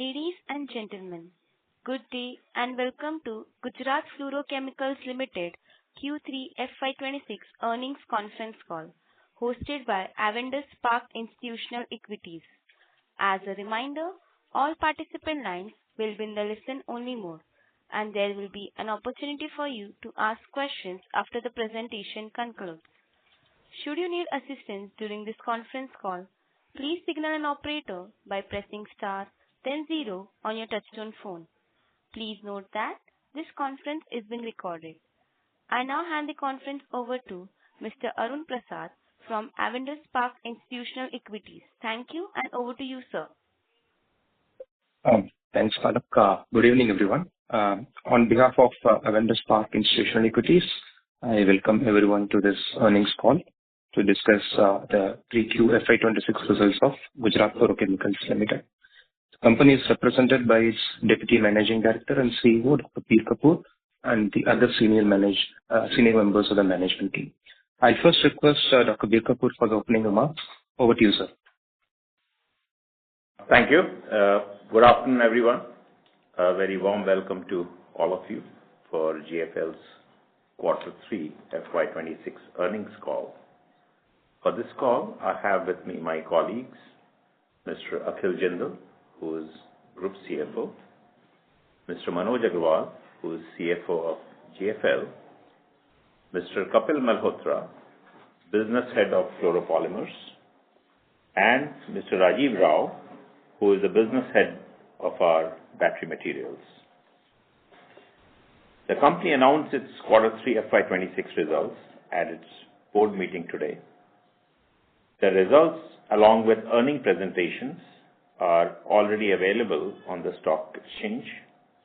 Ladies and gentlemen, good day and welcome to Gujarat Fluorochemicals Limited Q3 FY2026 earnings conference call hosted by Avendus Spark Institutional Equities. As a reminder, all participant lines will be in the listen-only mode, and there will be an opportunity for you to ask questions after the presentation concludes. Should you need assistance during this conference call, please signal an operator by pressing star then 0 on your touchtone phone. Please note that this conference is being recorded. I now hand the conference over to Mr. Arun Prasad from Avendus Spark Institutional Equities. Thank you, and over to you, sir. Thanks, Palak. Good evening, everyone. On behalf of Avendus Spark Institutional Equities, I welcome everyone to this earnings call to discuss the 3Q FY26 results of Gujarat Fluorochemicals Limited. The company is represented by its Deputy Managing Director and CEO, Dr. P. Kapoor, and the other senior members of the management team. I'll first request Dr. B. Kapoor for the opening remarks. Over to you, sir. Thank you. Good afternoon, everyone. A very warm welcome to all of you for GFL's Quarter 3 FY26 earnings call. For this call, I have with me my colleagues, Mr. Akhil Jindal, who is Group CFO, Mr. Manoj Agrawal, who is CFO of GFL, Mr. Kapil Malhotra, Business Head of Fluoropolymers, and Mr. Rajiv Rao, who is the Business Head of our Battery Materials. The company announced its Quarter 3 FY26 results at its board meeting today. The results, along with earning presentations, are already available on the stock exchange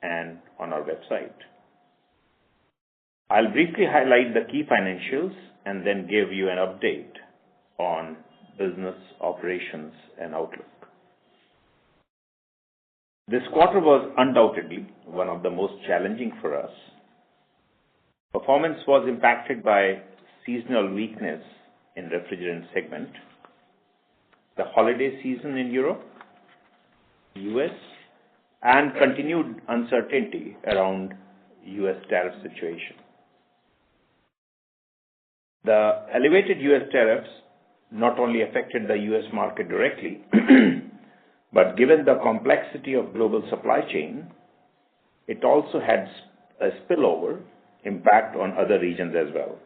and on our website. I'll briefly highlight the key financials and then give you an update on business operations and outlook. This quarter was undoubtedly one of the most challenging for us. Performance was impacted by seasonal weakness in refrigerant segment, the holiday season in Europe, US, and continued uncertainty around US tariff situation. The elevated US tariffs not only affected the US market directly, but given the complexity of global supply chain, it also had a spillover impact on other regions as well.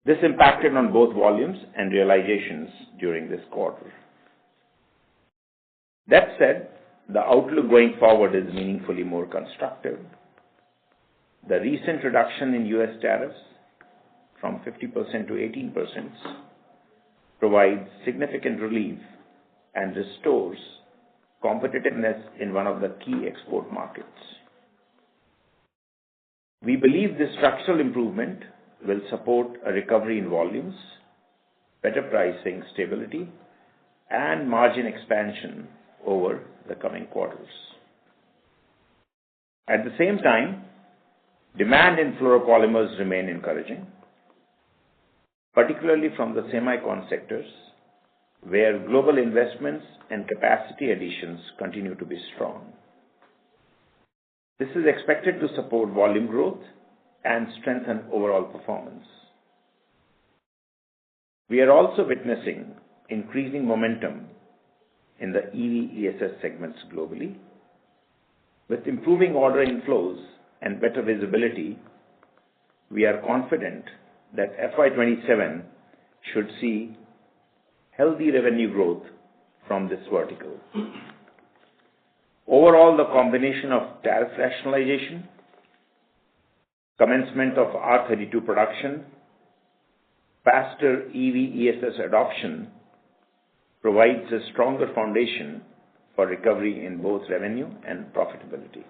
This impacted on both volumes and realizations during this quarter. That said, the outlook going forward is meaningfully more constructive. The recent reduction in US tariffs from 50% to 18% provides significant relief and restores competitiveness in one of the key export markets. We believe this structural improvement will support a recovery in volumes, better pricing stability, and margin expansion over the coming quarters. At the same time, demand in fluoropolymers remain encouraging, particularly from the semicon sectors, where global investments and capacity additions continue to be strong. This is expected to support volume growth and strengthen overall performance. We are also witnessing increasing momentum in the EV ESS segments globally. With improving order inflows and better visibility, we are confident that FY27 should see healthy revenue growth from this vertical. Overall, the combination of tariff rationalization, commencement of R32 production, faster EV ESS adoption provides a stronger foundation for recovery in both revenue and profitability.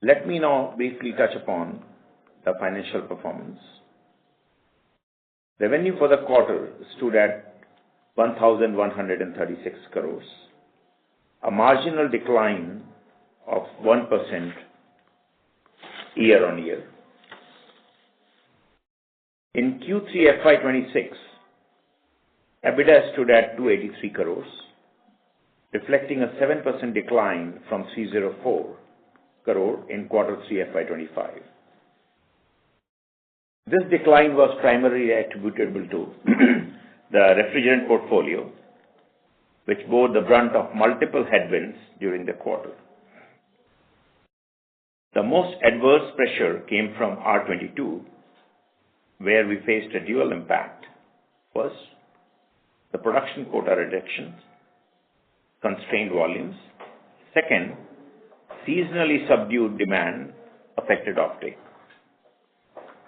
Let me now briefly touch upon the financial performance. Revenue for the quarter stood at 1,136 crores, a marginal decline of 1% year on year. In Q3 FY26, EBITDA stood at 283 crores, reflecting a 7% decline from 304 crore in quarter 3 FY25. This decline was primarily attributable to the refrigerant portfolio, which bore the brunt of multiple headwinds during the quarter. The most adverse pressure came from R22, where we faced a dual impact. First, the production quota reductions, constrained volumes. Second, seasonally subdued demand affected offtake.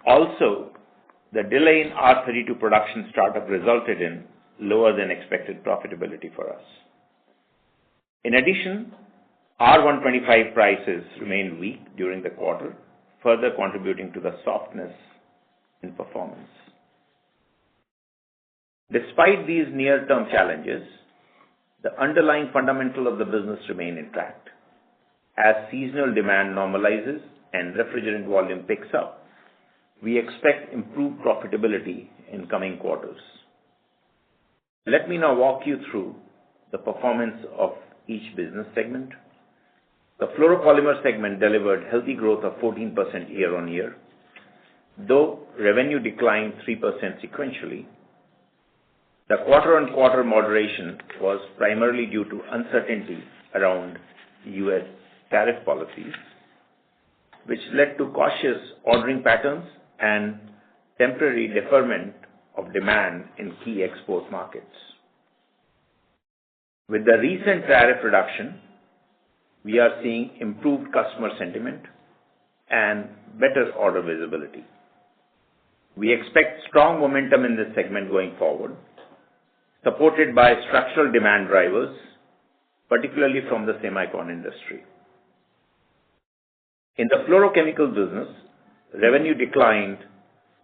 Also, the delay in R32 production startup resulted in lower than expected profitability for us. In addition, R125 prices remained weak during the quarter, further contributing to the softness in performance. Despite these near-term challenges, the underlying fundamental of the business remain intact. As seasonal demand normalizes and refrigerant volume picks up, we expect improved profitability in coming quarters. Let me now walk you through the performance of each business segment. The fluoropolymer segment delivered healthy growth of 14% year-on-year, though revenue declined 3% sequentially. The quarter-on-quarter moderation was primarily due to uncertainty around U.S. tariff policies, which led to cautious ordering patterns and temporary deferment of demand in key export markets. With the recent tariff reduction, we are seeing improved customer sentiment and better order visibility. We expect strong momentum in this segment going forward, supported by structural demand drivers, particularly from the semicon industry. In the fluorochemical business, revenue declined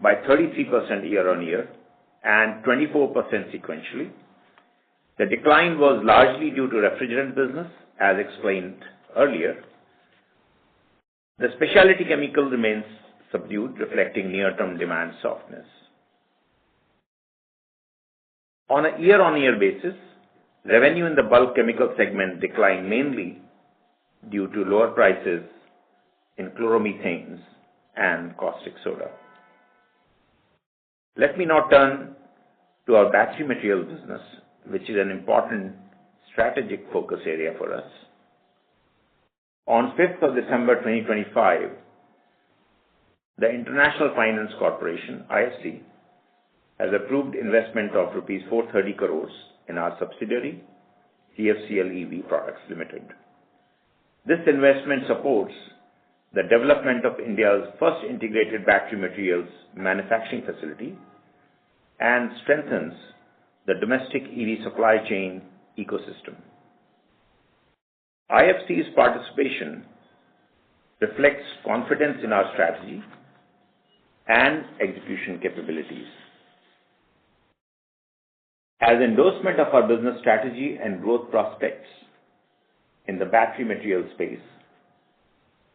by 33% year-on-year and 24% sequentially. The decline was largely due to refrigerant business, as explained earlier. The specialty chemical remains subdued, reflecting near-term demand softness. On a year-on-year basis, revenue in the bulk chemical segment declined mainly due to lower prices in chloromethanes and caustic soda. Let me now turn to our battery materials business, which is an important strategic focus area for us. On 5th of December 2025, the International Finance Corporation, IFC, has approved investment of rupees 430 crores in our subsidiary, GFCL EV Products Limited. This investment supports the development of India's first integrated battery materials manufacturing facility and strengthens the domestic EV supply chain ecosystem. IFC's participation reflects confidence in our strategy and execution capabilities. As endorsement of our business strategy and growth prospects in the battery materials space,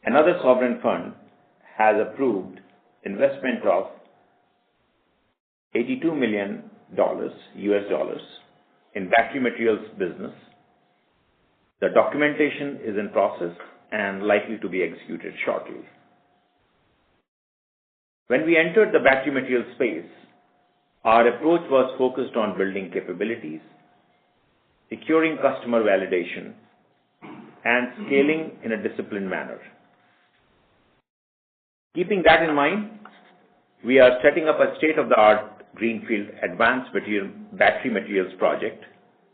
another sovereign fund has approved investment of $82 million in battery materials business. The documentation is in process and likely to be executed shortly. When we entered the battery materials space, our approach was focused on building capabilities, securing customer validation, and scaling in a disciplined manner. Keeping that in mind, we are setting up a state-of-the-art greenfield advanced battery materials project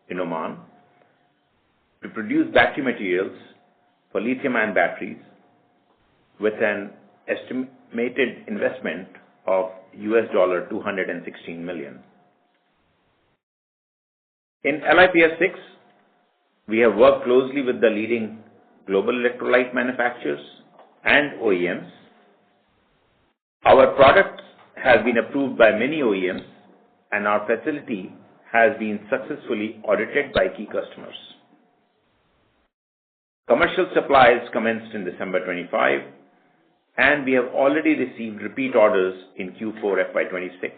in Oman to produce battery materials for lithium-ion batteries with an estimated investment of $216 million. In LiPF6, we have worked closely with the leading global electrolyte manufacturers and OEMs. Our product has been approved by many OEMs, and our facility has been successfully audited by key customers. Commercial supplies commenced in December 25, and we have already received repeat orders in Q4 FY26.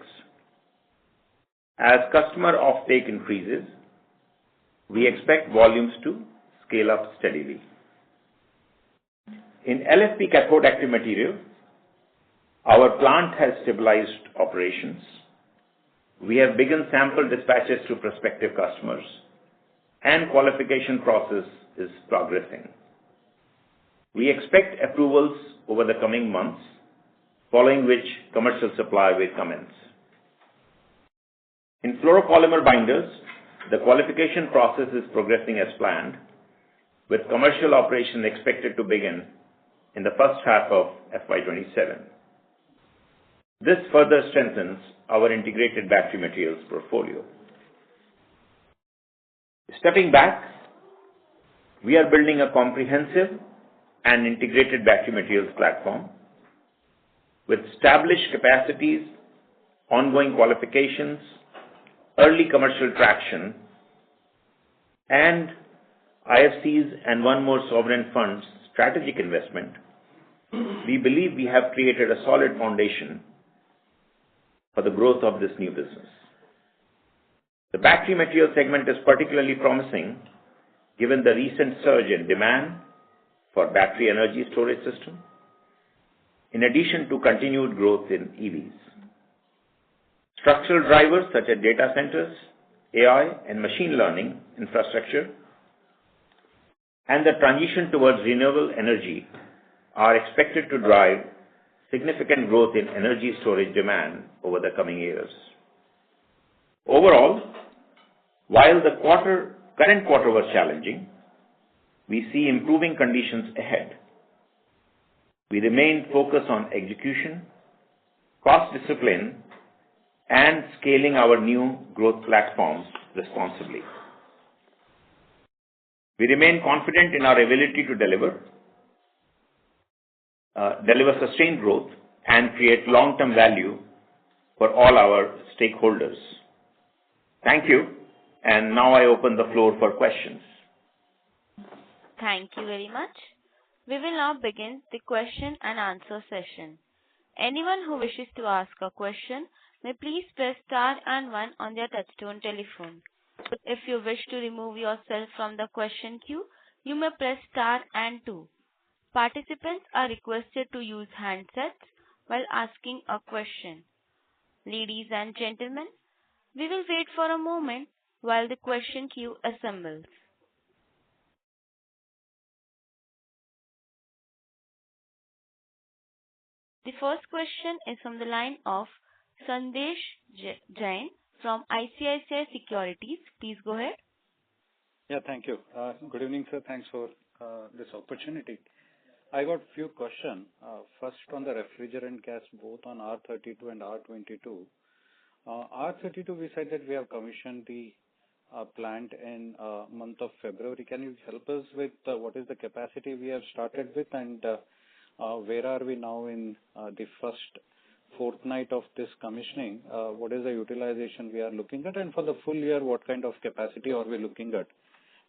As customer offtake increases, We expect volumes to scale up steadily. In LFP cathode active material, our plant has stabilized operations. We have begun sample dispatches to prospective customers, and qualification process is progressing. We expect approvals over the coming months, following which commercial supply will commence. In fluoropolymer binders, the qualification process is progressing as planned, with commercial operation expected to begin in the first half of FY27. This further strengthens our integrated battery materials portfolio. Stepping back, we are building a comprehensive and integrated battery materials platform with established capacities, ongoing qualifications, early commercial traction, and IFCs and one more sovereign fund's strategic investment. We believe we have created a solid foundation for the growth of this new business. The battery material segment is particularly promising given the recent surge in demand for battery energy storage system, in addition to continued growth in EVs. Structural drivers such as data centers, AI, and machine learning infrastructure, and the transition towards renewable energy are expected to drive significant growth in energy storage demand over the coming years. Overall, while the current quarter was challenging, we see improving conditions ahead. We remain focused on execution, cost discipline, and scaling our new growth platforms responsibly. We remain confident in our ability to deliver sustained growth and create long-term value for all our stakeholders. Thank you, and now I open the floor for questions. Thank you very much. We will now begin the question and answer session. Anyone who wishes to ask a question may please press star and 1 on their touchtone telephone. If you wish to remove yourself from the question queue, you may press star and 2. Participants are requested to use handsets while asking a question. Ladies and gentlemen, we will wait for a moment while the question queue assembles. The first question is from the line of Sandesh Jain from ICICI Securities. Please go ahead. Yeah, thank you. Good evening, sir. Thanks for this opportunity. I got few questions. First, on the refrigerant gas, both on R32 and R22. R32, we said that we have commissioned the plant in month of February. Can you help us with what is the capacity we have started with, and where are we now in the first fortnight of this commissioning? What is the utilization we are looking at, and for the full year, what kind of capacity are we looking at?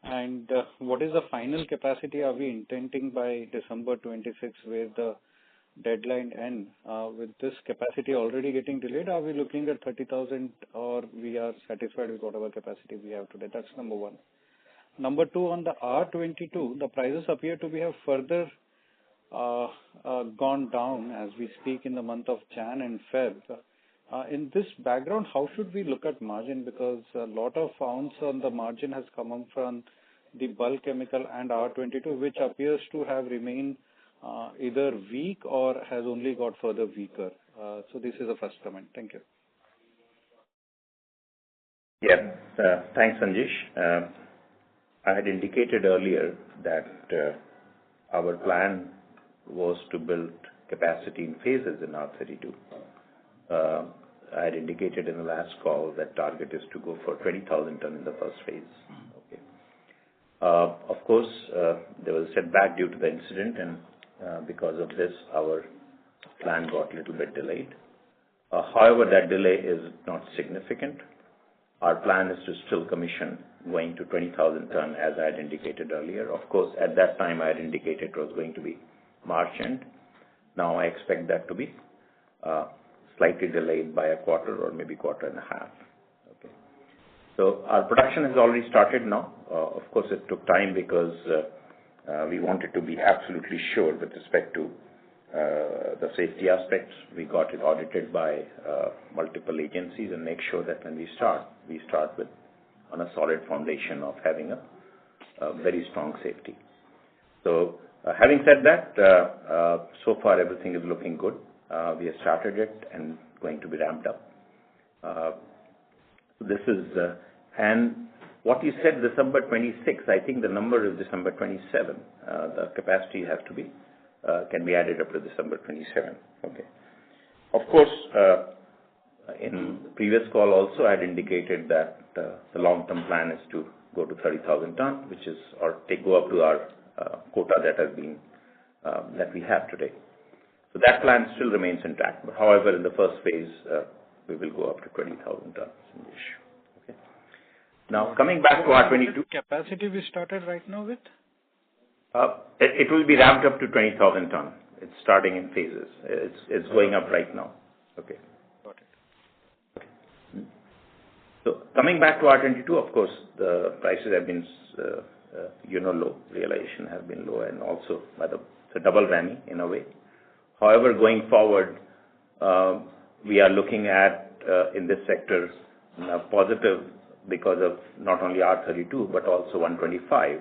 And what is the final capacity are we intending by December 26, where the deadline ends? With this capacity already getting delayed, are we looking at 30,000, or we are satisfied with whatever capacity we have today? That's number one. Number two, on the R22, the prices appear to have further gone down as we speak in the month of Jan and Feb. In this background, how should we look at margin? Because a lot of ounce on the margin has come up from the bulk chemical and R22, which appears to have remained either weak or has only got further weaker. So this is the first comment. Thank you. Yeah, thanks, Sanjesh. I had indicated earlier that our plan was to build capacity in phases in R32. I had indicated in the last call that target is to go for 20,000 ton in the first phase. Okay. Of course, there was a setback due to the incident, and because of this, our plan got a little bit delayed. However, that delay is not significant. Our plan is to still commission going to 20,000 ton, as I had indicated earlier. Of course, at that time, I had indicated it was going to be March end. Now I expect that to be slightly delayed by a quarter or maybe quarter and a half. Okay. So our production has already started now. Of course, it took time because we wanted to be absolutely sure with respect to the safety aspects. We got it audited by multiple agencies and make sure that when we start with on a solid foundation of having a very strong safety. So having said that, so far everything is looking good. We have started it and going to be ramped up. This is, and what you said December 26, I think the number is December 27. The capacity has to be, can be added up to December 27. Okay. Of course, in the previous call also I had indicated that the long-term plan is to go to 30,000 ton, which is, or go up to our quota that has been, that we have today. So that plan still remains intact. But however, in the first phase, we will go up to 20,000 tons. Okay. Now, coming back to our 22 capacity we started right now with? It will be ramped up to 20,000 ton. It's starting in phases. It's going up right now. Okay. Got it. Okay. So coming back to R22, of course, the prices have been, low. Realization have been low, and also by it's a double whammy in a way. However, going forward, we are looking at in this sector positive because of not only R32 but also 125,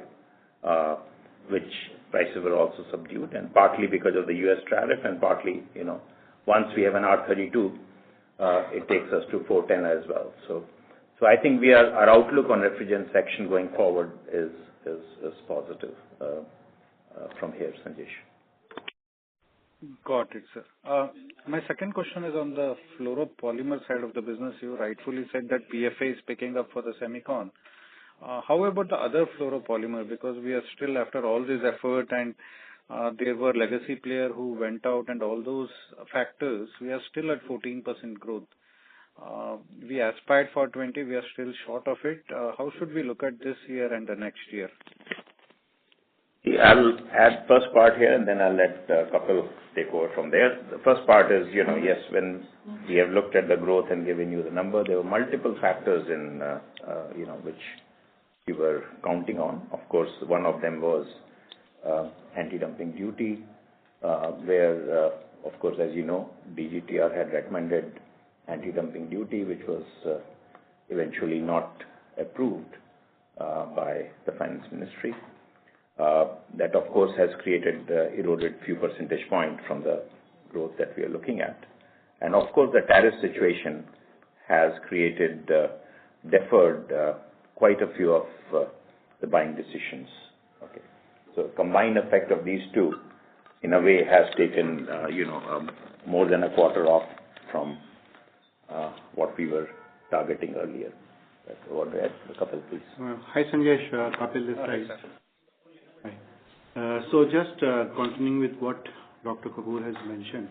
which prices were also subdued, and partly because of the U.S. tariff, and partly, once we have an R32, it takes us to 410 as well. So I think our outlook on refrigerant section going forward is positive from here, Sanjesh. Got it, sir. My second question is on the fluoropolymer side of the business. You rightfully said that PFA is picking up for the semicon. How about the other fluoropolymer? Because we are still, after all this effort, and there were legacy players who went out, and all those factors, we are still at 14% growth. We aspired for 20, we are still short of it. How should we look at this year and the next year? I'll add first part here, and then I'll let Kapil take over from there. The first part is, yes, when we have looked at the growth and given you the number, there were multiple factors in, which we were counting on. Of course, one of them was anti-dumping duty, where, of course, as you know, DGTR had recommended anti-dumping duty, which was eventually not approved by the Finance Ministry. That, of course, has eroded few percentage points from the growth that we are looking at. And, of course, the tariff situation has deferred quite a few of the buying decisions. Okay. So combined effect of these two, in a way, has taken, more than a quarter off from what we were targeting earlier. That's what I add. Kapil, please. Hi, Sanjesh. Kapil this side. Hi. So just continuing with what Dr. Kapoor has mentioned,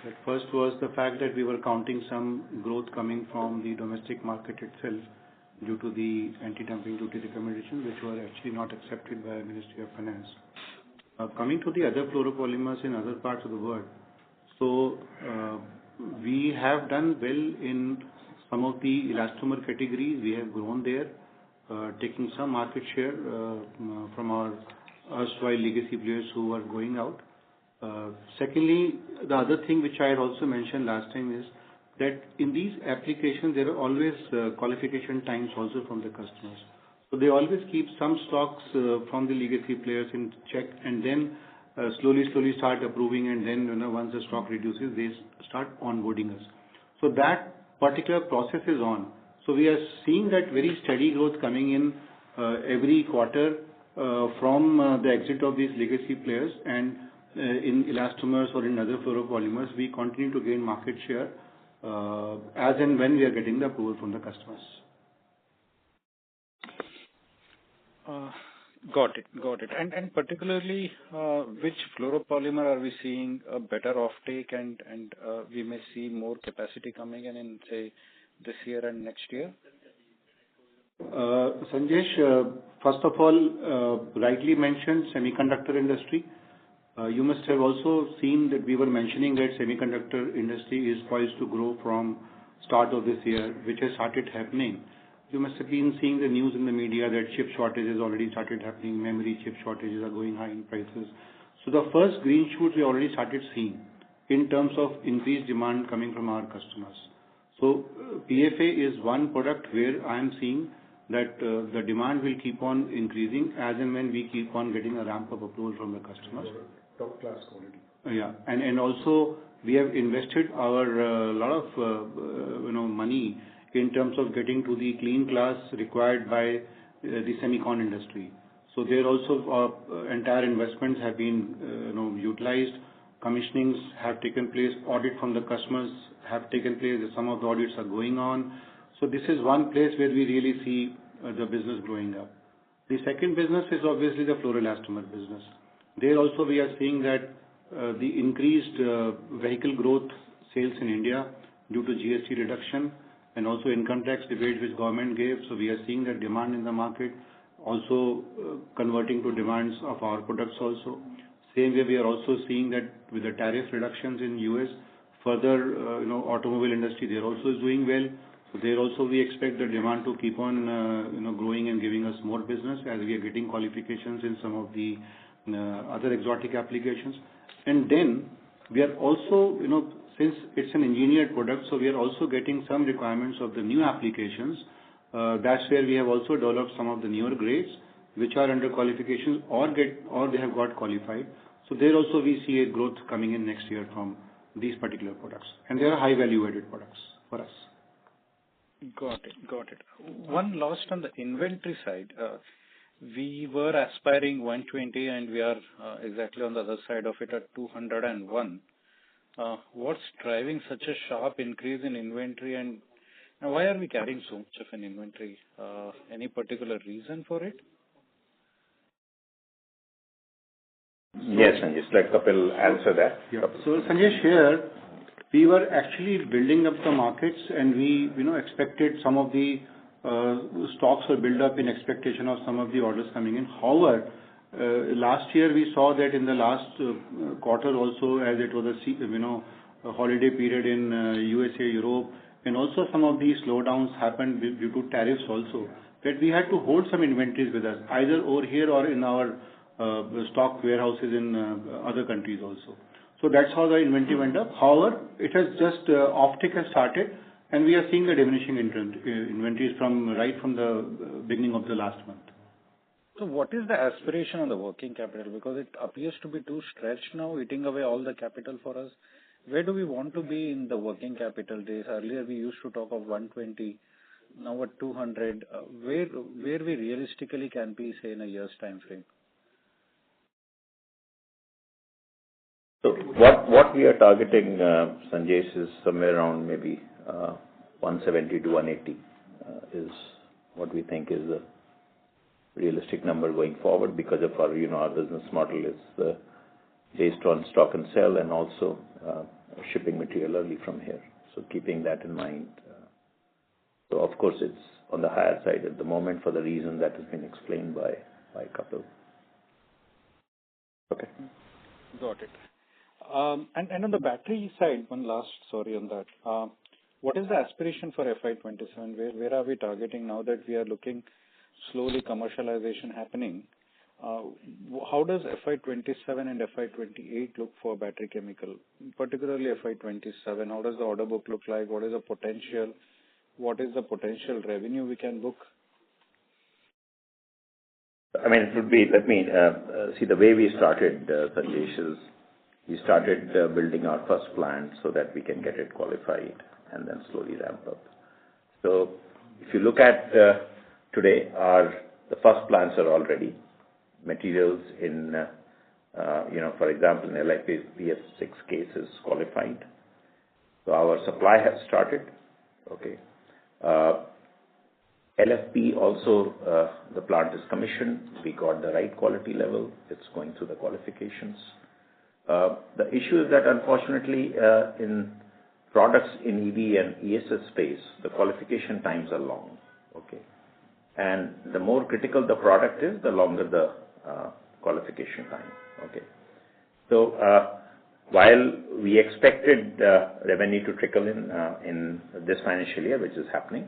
that first was the fact that we were counting some growth coming from the domestic market itself due to the anti-dumping duty recommendations, which were actually not accepted by the Ministry of Finance. Coming to the other fluoropolymers in other parts of the world, so we have done well in some of the elastomer categories. We have grown there, taking some market share from our erstwhile legacy players who are going out. Secondly, the other thing which I had also mentioned last time is that in these applications, there are always qualification times also from the customers. So they always keep some stocks from the legacy players in check, and then slowly start approving, and then once the stock reduces, they start onboarding us. So that particular process is on. So we are seeing that very steady growth coming in every quarter from the exit of these legacy players, and in elastomers or in other fluoropolymers, we continue to gain market share as and when we are getting the approval from the customers. Got it. And particularly, which fluoropolymer are we seeing a better offtake, and we may see more capacity coming in, say, this year and next year? Sanjesh, first of all, rightly mentioned semiconductor industry. You must have also seen that we were mentioning that semiconductor industry is poised to grow from start of this year, which has started happening. you must have been seeing the news in the media that chip shortages already started happening, memory chip shortages are going high in prices. So the first green shoots we already started seeing in terms of increased demand coming from our customers. So PFA is one product where I am seeing that the demand will keep on increasing as and when we keep on getting a ramp up approval from the customers. Top class quality. Yeah, and also we have invested our lot of money in terms of getting to the clean class required by the semicon industry. So there also entire investments have been utilized. Commissionings have taken place. Audit from the customers have taken place. Some of the audits are going on. So this is one place where we really see the business growing up. The second business is obviously the fluoroelastomer business. There also we are seeing that the increased vehicle growth sales in India due to GST reduction and also income tax debate which government gave. So we are seeing that demand in the market also converting to demands of our products also. Same way we are also seeing that with the tariff reductions in US, further automobile industry there also is doing well. So there also we expect the demand to keep on growing and giving us more business as we are getting qualifications in some of the other exotic applications. And then we are also, since it's an engineered product, so we are also getting some requirements of the new applications. That's where we have also developed some of the newer grades which are under qualifications or they have got qualified. So there also we see a growth coming in next year from these particular products. And they are high value added products for us. Got it. One last on the inventory side. We were aspiring 120 and we are exactly on the other side of it at 201. What's driving such a sharp increase in inventory and why are we carrying so much of an inventory? Any particular reason for it? Yes, Sanjesh. Let Kapil answer that. Yeah. So Sanjesh, here we were actually building up the markets and we expected some of the stocks were built up in expectation of some of the orders coming in. However, last year we saw that in the last quarter also as it was a holiday period in USA, Europe, and also some of these slowdowns happened due to tariffs also, that we had to hold some inventories with us, either over here or in our stock warehouses in other countries also. So that's how the inventory went up. However, it has just offtake has started and we are seeing the diminishing inventories right from the beginning of the last month. So what is the aspiration on the working capital? Because it appears to be too stretched now, eating away all the capital for us. Where do we want to be in the working capital days? Earlier we used to talk of 120, now at 200. Where we realistically can be, say, in a year's time frame? So what we are targeting, Sanjesh, is somewhere around maybe 170 to 180 is what we think is a realistic number going forward because of our our business model is based on stock and sell and also shipping material early from here. So keeping that in mind. So of course it's on the higher side at the moment for the reason that has been explained by Kapil. Okay. Got it. And on the battery side, one last story on that. What is the aspiration for FY27? Where are we targeting now that we are looking slowly commercialization happening? How does FY27 and FY28 look for battery chemical, particularly FY27? How does the order book look like? What is the potential? What is the potential revenue we can book? I mean, it would be, let me see the way we started, Sanjesh, is we started building our first plant so that we can get it qualified and then slowly ramp up. So if you look at today, the first plants are already materials in, for example, in LiPF6 cases qualified. So our supply has started. Okay. LFP also, the plant is commissioned. We got the right quality level. It's going through the qualifications. The issue is that unfortunately in products in EV and ESS space, the qualification times are long. Okay. And the more critical the product is, the longer the qualification time. Okay. So while we expected revenue to trickle in this financial year, which is happening,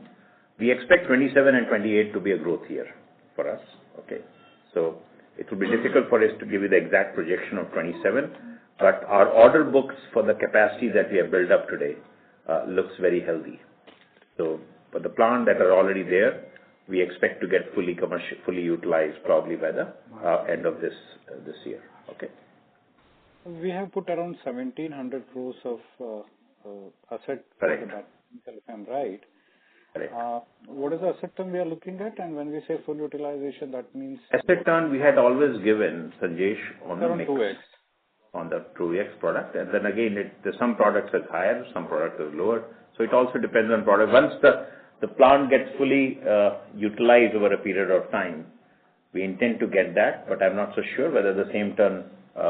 We expect 27 and 28 to be a growth year for us. Okay. So it will be difficult for us to give you the exact projection of 27, but our order books for the capacity that we have built up today looks very healthy. So for the plant that are already there, we expect to get fully utilized probably by the end of this year. Okay. We have put around 1,700 crores of asset. Correct. If I'm right. Correct. What is the asset turn we are looking at? And when we say full utilization, that means asset turn we had always given, Sanjesh, on the mix. 2x. On the 2x product. And then again, some products are higher, some products are lower. So it also depends on product. Once the plant gets fully utilized over a period of time, we intend to get that, but I'm not so sure whether the same turn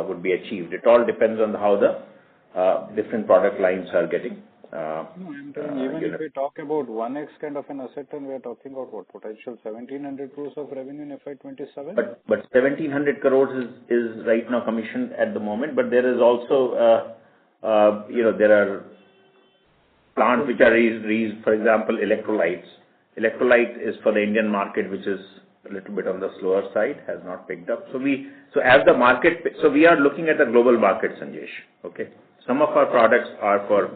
would be achieved. It all depends on how the different product lines are getting. I'm telling even if we talk about 1x kind of an asset turn, we are talking about what? Potential 1,700 crores of revenue in FY27? But 1,700 crores is right now commissioned at the moment, but there is also, there are plants which are raised, for example, electrolytes. Electrolyte is for the Indian market, which is a little bit on the slower side, has not picked up. So we are looking at the global market, Sanjesh. Okay. Some of our products are for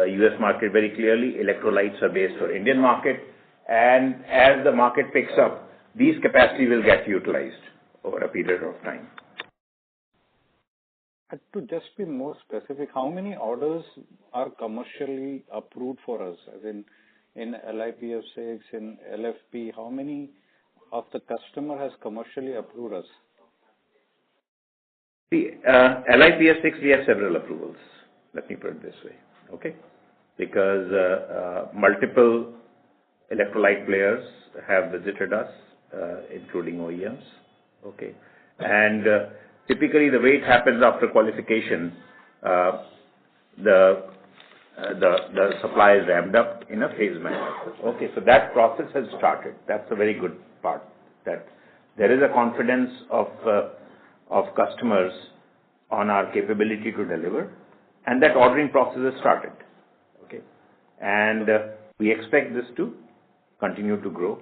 US market very clearly. Electrolytes are based for Indian market. And as the market picks up, these capacity will get utilized over a period of time. To just be more specific, how many orders are commercially approved for us? As in LiPF6, in LFP, how many of the customer has commercially approved us? See, LiPF6, we have several approvals. Let me put it this way. Okay. Because multiple electrolyte players have visited us, including OEMs. Okay. And typically the way it happens after qualification, the supply is ramped up in a phased manner. Okay. So that process has started. That's a very good part. That there is a confidence of customers on our capability to deliver, and that ordering process has started. Okay. And we expect this to continue to grow.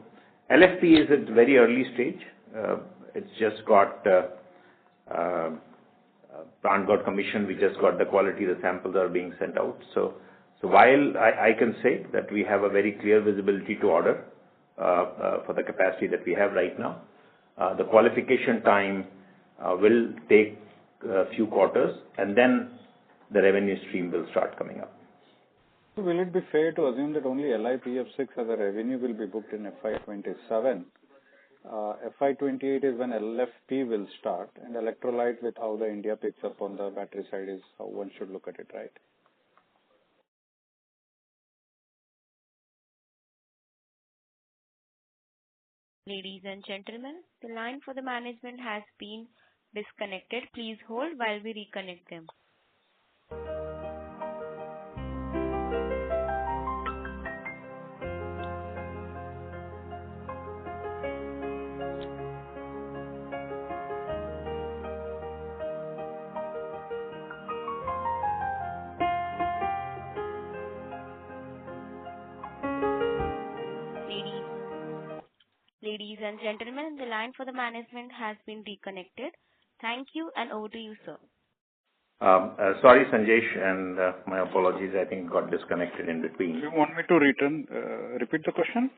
LFP is at very early stage. It's just got plant got commissioned. We just got the quality. The samples are being sent out. So while I can say that we have a very clear visibility to order for the capacity that we have right now, the qualification time will take a few quarters, and then the revenue stream will start coming up. So will it be fair to assume that only LiPF6 as a revenue will be booked in FY27? FY28 is when LFP will start, and electrolyte with how the India picks up on the battery side is how one should look at it, right? Ladies and gentlemen, the line for the management has been disconnected. Please hold while we reconnect them. Ladies and gentlemen, the line for the management has been reconnected. Thank you, and over to you, sir. Sorry, Sanjesh, and my apologies. I think got disconnected in between. Do you want me to repeat the question?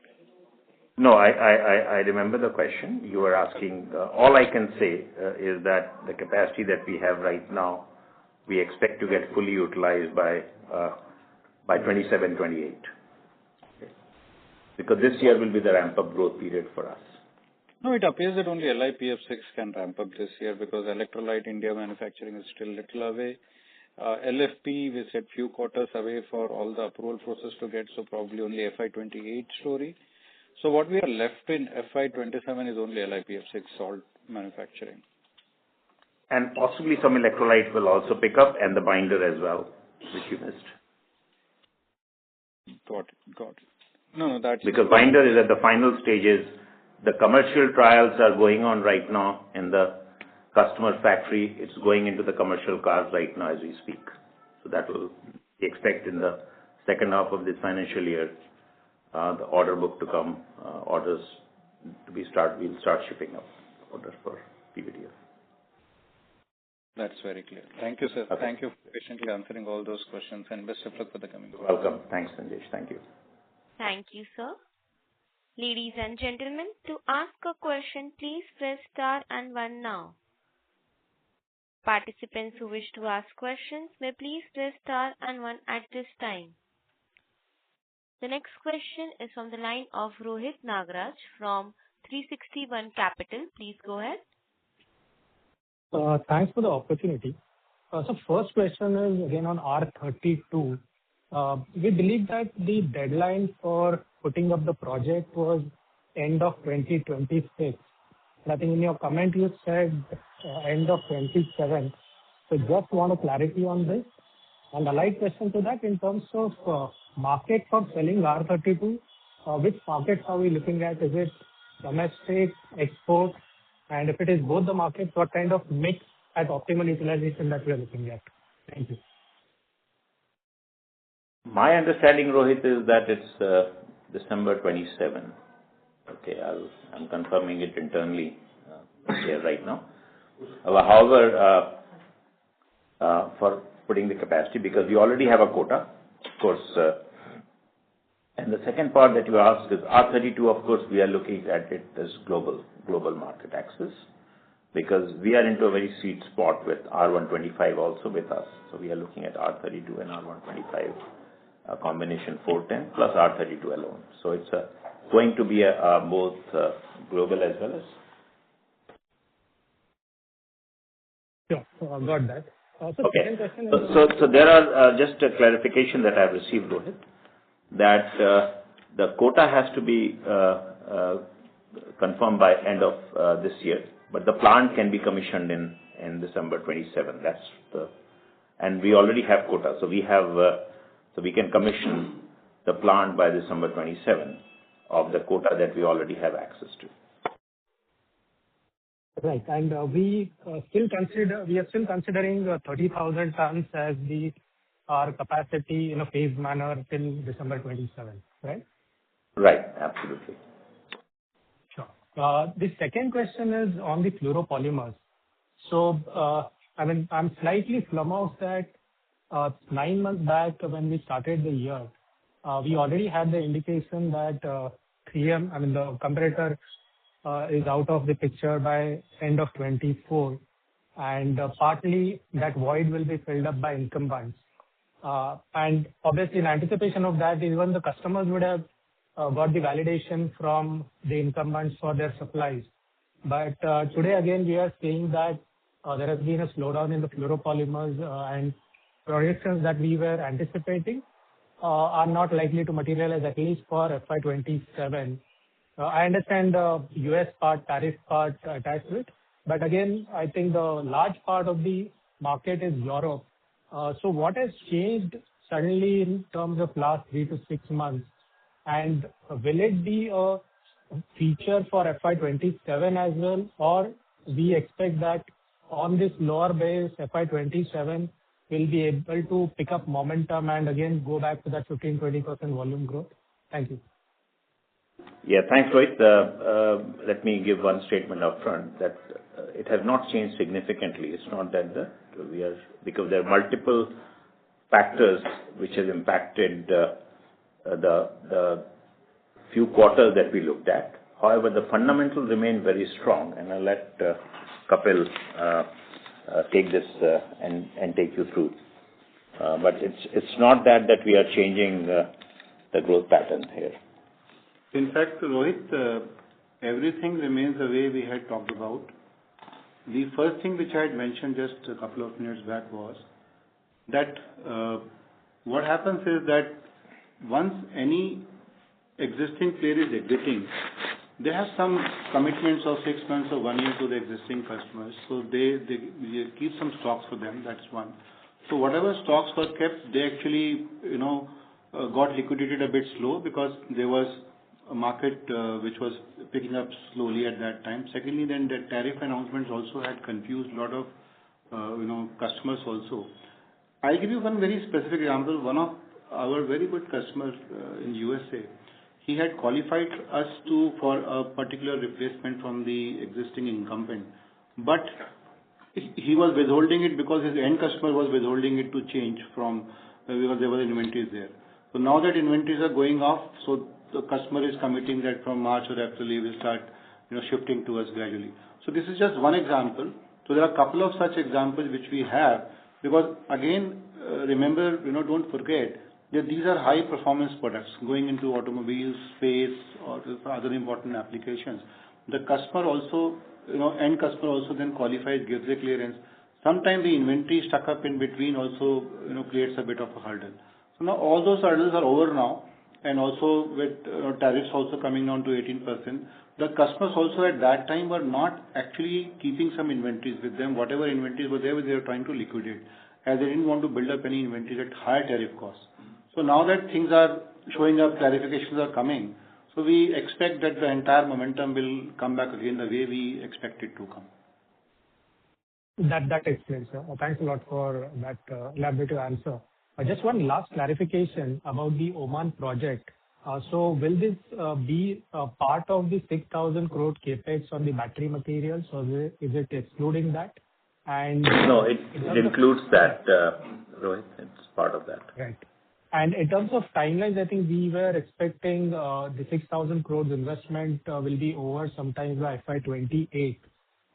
No, I remember the question. You were asking. All I can say is that the capacity that we have right now, we expect to get fully utilized by 27, 28. Because this year will be the ramp-up growth period for us. No, it appears that only LiPF6 can ramp up this year because electrolyte India manufacturing is still a little away. LFP, we said few quarters away for all the approval process to get, so probably only FY28 story. So what we are left in FY27 is only LiPF6 salt manufacturing. And possibly some electrolyte will also pick up, and the binder as well, which you missed. Got it. No, that's... Because binder is at the final stages. The commercial trials are going on right now in the customer factory. It's going into the commercial cars right now as we speak. So that will be expected in the second half of this financial year the order book to come, orders to be we'll start shipping up orders for PVDF. That's very clear. Thank you, sir. Okay. Thank you for patiently answering all those questions, and best of luck for the coming quarter. Welcome. Thanks, Sanjesh. Thank you. Thank you, sir. Ladies and gentlemen, to ask a question, please press star and one now. Participants who wish to ask questions may please press star and one at this time. The next question is from the line of Rohit Nagraj from 360 ONE Capital. Please go ahead. Thanks for the opportunity. So first question is again on R32. We believe that the deadline for putting up the project was end of 2026. I think in your comment you said end of 27. So just want a clarity on this. And a light question to that in terms of market for selling R32, which markets are we looking at? Is it domestic, export? And if it is both the markets, what kind of mix at optimal utilization that we are looking at? Thank you. My understanding, Rohit, is that it's December 27. Okay, I'm confirming it internally here right now. However, for putting the capacity, because we already have a quota, of course. And the second part that you asked is R32, of course, we are looking at it as global market access, because we are into a very sweet spot with R125 also with us. So we are looking at R32 and R125 combination 410 plus R32 alone. So it's going to be both global as well as. Sure, got that. So Okay. second question is So there are just a clarification that I have received, Rohit, that the quota has to be confirmed by end of this year, but the plant can be commissioned in December 27. And we already have quota, so we can commission the plant by December 27 of the quota that we already have access to. right, and we are still considering 30,000 tons as our capacity in a phased manner till December 27, right? Right, absolutely. Sure. The second question is on the fluoropolymers. So, I'm slightly flummoxed that 9 months back when we started the year, we already had the indication that 3M, the competitor, is out of the picture by end of 24, and partly that void will be filled up by incumbents. And obviously, in anticipation of that, even the customers would have got the validation from the incumbents for their supplies. But today again, we are seeing that there has been a slowdown in the fluoropolymers, and projections that we were anticipating are not likely to materialize, at least for FY27. I understand the US part, tariff part attached to it, but again, I think the large part of the market is Europe. So what has changed suddenly in terms of last 3 to 6 months? And will it be a feature for FY27 as well, or we expect that on this lower base, FY27 will be able to pick up momentum and again go back to that 15-20% volume growth? Thank you. Yeah, thanks, Rohit. Let me give one statement up front that it has not changed significantly. It's not that because there are multiple factors which have impacted the few quarters that we looked at. However, the fundamentals remain very strong, and I'll let Kapil take this and take you through. But it's not that we are changing the growth pattern here. In fact, Rohit, everything remains the way we had talked about. The first thing which I had mentioned just a couple of minutes back was that what happens is that once any existing player is exiting, they have some commitments of 6 months or 1 year to the existing customers. So they keep some stocks for them. That's one. So whatever stocks were kept, they actually got liquidated a bit slow because there was a market which was picking up slowly at that time. Secondly, then the tariff announcements also had confused a lot of customers also. I'll give you one very specific example. One of our very good customers in USA, he had qualified us for a particular replacement from the existing incumbent. But he was withholding it because his end customer was withholding it to change from because there were inventories there. So now that inventories are going off, so the customer is committing that from March or April he will start shifting to us gradually. So this is just one example. So there are a couple of such examples which we have, because again, remember, don't forget that these are high performance products going into automobiles, space, or other important applications. The customer also, end customer also then qualifies, gives a clearance. Sometimes the inventory stuck up in between also, creates a bit of a hurdle. So now all those hurdles are over now, and also with tariffs also coming down to 18%. The customers also at that time were not actually keeping some inventories with them. Whatever inventories were there, they were trying to liquidate, as they didn't want to build up any inventories at higher tariff costs. So now that things are showing up, clarifications are coming, so we expect that the entire momentum will come back again the way we expect it to come. That explains, sir. Thanks a lot for that elaborative answer. Just one last clarification about the Oman project. So will this be part of the 6,000 crore capex on the battery materials, or is it excluding that? And no, it includes that, Rohit. It's part of that. Right. And in terms of timelines, I think we were expecting the 6,000 crores investment will be over sometime by FY28.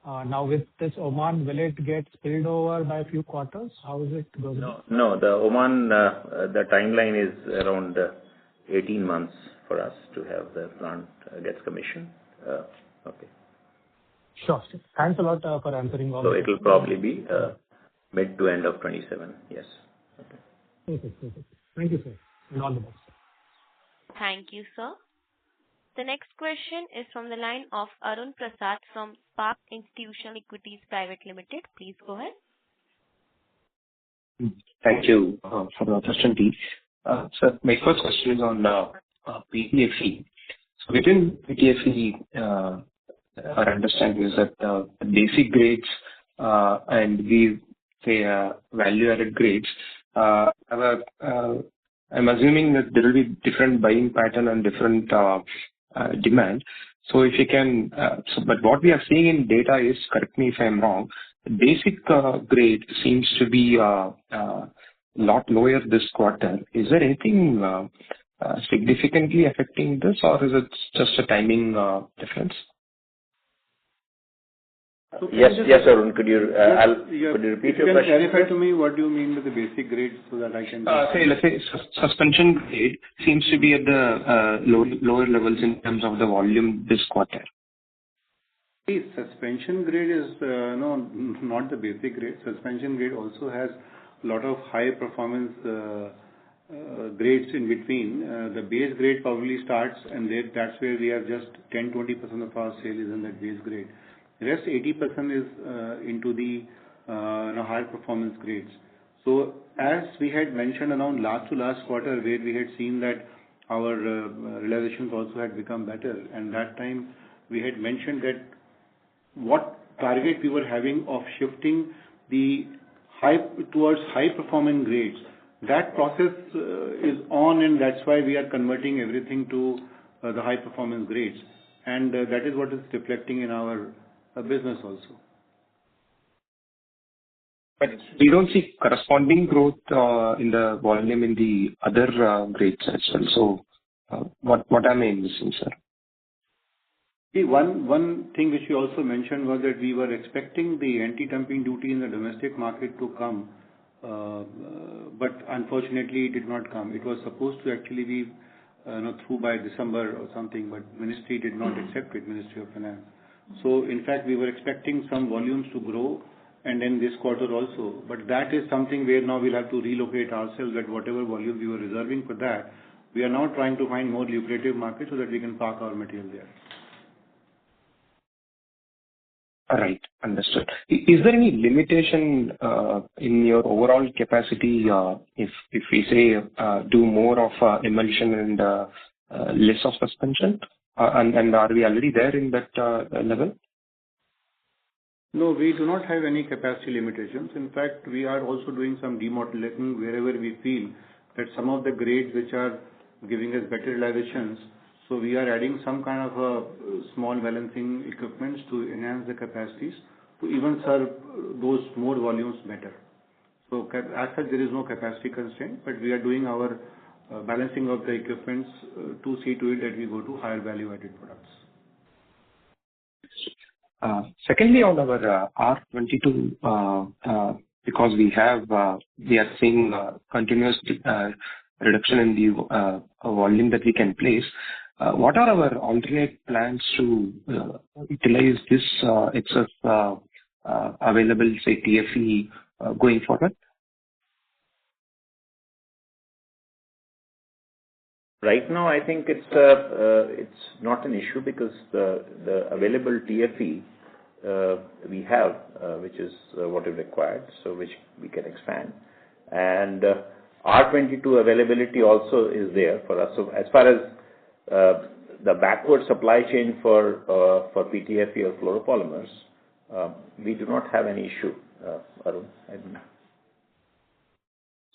Now with this Oman, will it get spilled over by a few quarters? How is it going? No, the Oman, the timeline is around 18 months for us to have the plant gets commissioned. Okay. Sure. Thanks a lot for answering all. So it will probably be mid to end of 27. Yes. Okay. Perfect. Thank you, sir. And all the best. Thank you, sir. The next question is from the line of Arun Prasad from Spark Institutional Equities Private Limited. Please go ahead. Thank you for the opportunity. Sir, my first question is on PTFE. So within PTFE, our understanding is that the basic grades and the value-added grades I'm assuming that there will be different buying pattern and different demand. So if you can, but what we are seeing in data is, correct me if I'm wrong, the basic grade seems to be lot lower this quarter. Is there anything significantly affecting this, or is it just a timing difference? Yes, Arun. Could you repeat your question? Can you clarify to me what do you mean with the basic grades so that I can... let's say suspension grade seems to be at the lower levels in terms of the volume this quarter. See, suspension grade is not the basic grade. Suspension grade also has a lot of high performance grades in between. The base grade probably starts, and that's where we have just 10-20% of our sale is in that base grade. The rest 80% is into the higher performance grades. So as we had mentioned around last quarter, where we had seen that our realizations also had become better, and that time we had mentioned that what target we were having of shifting the towards high performing grades. That process is on, and that's why we are converting everything to the high performance grades, and that is what is reflecting in our business also. But we don't see corresponding growth in the volume in the other grades as well. So what am I missing, sir? See, one thing which you also mentioned was that we were expecting the anti-dumping duty in the domestic market to come, but unfortunately it did not come. It was supposed to actually be through by December or something, but Ministry did not accept it, Ministry of Finance. So in fact we were expecting some volumes to grow, and then this quarter also, but that is something where now we'll have to relocate ourselves, that whatever volume we were reserving for that, we are now trying to find more lucrative markets so that we can park our material there. All right, understood. Is there any limitation in your overall capacity if we say do more of emulsion and less of suspension? And are we already there in that level? No, we do not have any capacity limitations. In fact, we are also doing some demodeling wherever we feel that some of the grades which are giving us better realizations, So we are adding some kind of a small balancing equipments to enhance the capacities to even serve those more volumes better. So as such, there is no capacity constraint, but we are doing our balancing of the equipments to see to it that we go to higher value-added products. Secondly, on our R22, because we are seeing continuous reduction in the volume that we can place. What are our alternate plans to utilize this excess available, say, TFE going forward? Right now, I think it's not an issue because the available TFE we have, which is what is required, so which we can expand, and R22 availability also is there for us. So as far as the backward supply chain for PTFE or fluoropolymers, we do not have any issue, Arun.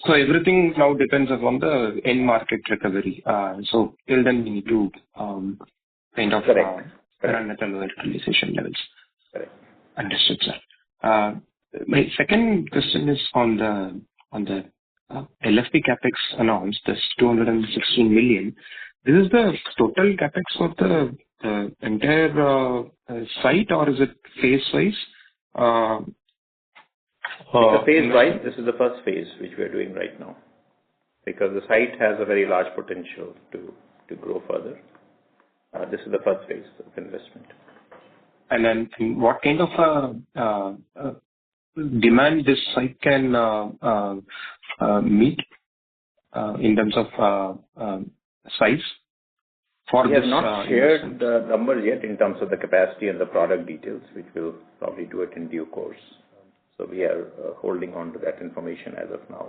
So everything now depends upon the end market recovery. So till then we need to kind of run at a lower utilization levels. Correct. Understood, sir. My second question is on the LFP capex announced, this 216 million. This is the total capex for the entire site, or is it phase-wise? It's a phase-wise. This is the first phase which we are doing right now, because the site has a very large potential to grow further. This is the first phase of investment. And then what kind of demand this site can meet in terms of size? We have not shared the numbers yet in terms of the capacity and the product details, which we'll probably do it in due course. So we are holding on to that information as of now,